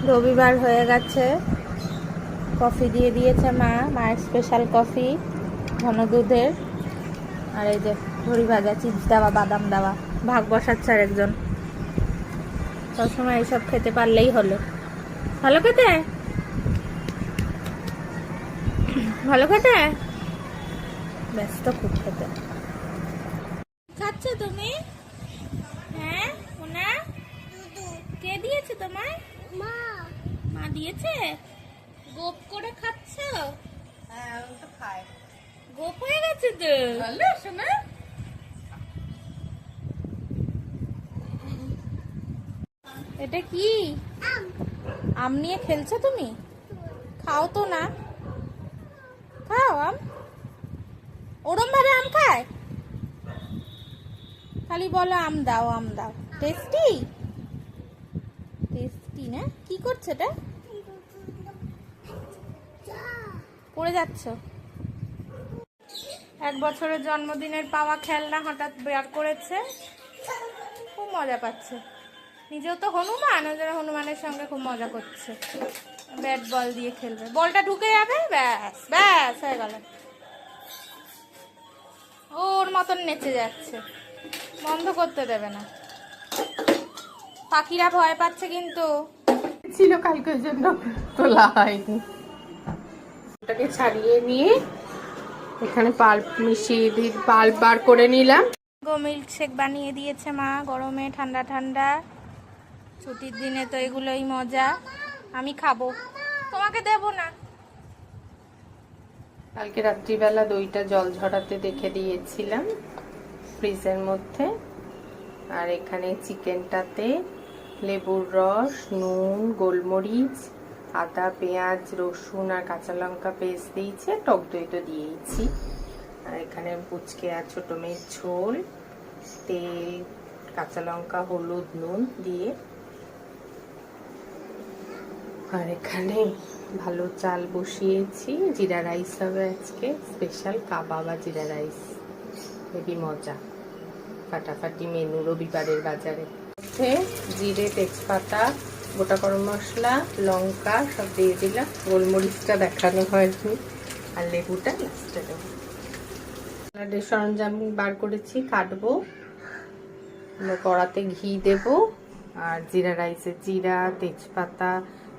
রবিবার হয়ে গেছে, কফি দিয়ে দিয়েছে মা, মায়ের স্পেশাল কফি ঘন দুধের। আর এই যে ভরি ভাজা, চিপস দেওয়া, বাদাম দেওয়া, ভাগ বসাচ্ছে আর একজন। সবসময় এইসব খেতে পারলেই হলো। ভালো খেতে, ভালো খেতে, ব্যস্ত খুব খেতে। খাচ্ছ তুমি? হ্যাঁ মোনা, কে দিয়েছে তোমায়? মা। মা দিয়েছে? গোপ করে খাচ্ছ? হ্যাঁ, ও তো খায়। গোপ হয়ে গেছে তো। ভালো শোনা। এটা কি? আম নিয়ে খেলছো তুমি? খাও তো না, খাও আম। ওরম ভাবে আম খায়? খালি বলো আম দাও, আম দাও। টেস্টি, টেস্টি না? কি করছে এটা? পড়ে যাচ্ছ? 1 বছরের জন্মদিনের পাওয়া খেলনা হঠাৎ বের করেছে, খুব মজা পাচ্ছে। নিজেও তো হনুমান, ওই জন্য হনুমানের সঙ্গে খুব মজা করছে। ব্যাট বল দিয়ে খেলবে, বলটা ঢুকে যাবে, ব্যাস ব্যাস হয়ে গেল। ওর মতন নেচে যাচ্ছে, বন্ধ করতে দেবে না। পাখিরা ভয় পাচ্ছে কিন্তু। ছিল কালকের জন্য তোলা হয়নি। ওটাকে ছাড়িয়ে নিয়ে এখানে পাল্প মিশিয়ে দিয়ে পাল্প বার করে নিলাম। মিল্কশেক বানিয়ে দিয়েছে মা, গরমে ঠান্ডা ঠান্ডা। ছুটির দিনে তো এগুলোই মজা। আমি খাবো, তোমাকে দেবো না। কালকে রাত্রিবেলা দইটা জল ঝরাতে রেখে দিয়েছিলাম ফ্রিজের মধ্যে। আর এখানে চিকেনটাতে লেবুর রস, নুন, গোলমরিচ, আদা, পেঁয়াজ, রসুন আর কাঁচা লঙ্কা পেস্ট দিয়েছি, টক দই তো দিয়েছি। আর এখানে পুচকে আর ছোট মেয়ের ঝোল, তেল, কাঁচা লঙ্কা, হলুদ, নুন দিয়ে। আর এখানে ভালো চাল বসিয়েছি, জিরা রাইস হবে আজকে, স্পেশাল কাবাব আর জিরা রাইস, হেবি মজা, ফাটাফাটি মেনু রবিবারের বাজারে। জিরে, তেজপাতা, গোটা গরম মশলা, লঙ্কা সব দিয়ে দিলাম, গোলমরিচটা দেখানো হয়নি, আর লেবুটা লাস্টে দেবো। সরঞ্জাম বার করেছি, কাটবো। কড়াতে ঘি দেব, আর জিরা রাইসে জিরা, তেজপাতা,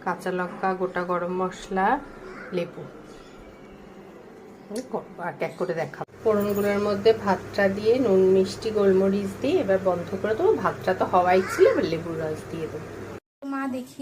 কাঁচা লঙ্কা, গোটা গরম মশলা, লেবু এক এক করে দেখাবো। ফোড়নগুলোর মধ্যে ভাতটা দিয়ে নুন, মিষ্টি, গোলমরিচ দিয়ে এবার বন্ধ করে দেবো। ভাতটা তো হওয়াই ছিল, এবার লেবুর রস দিয়ে দেবো। মা দেখি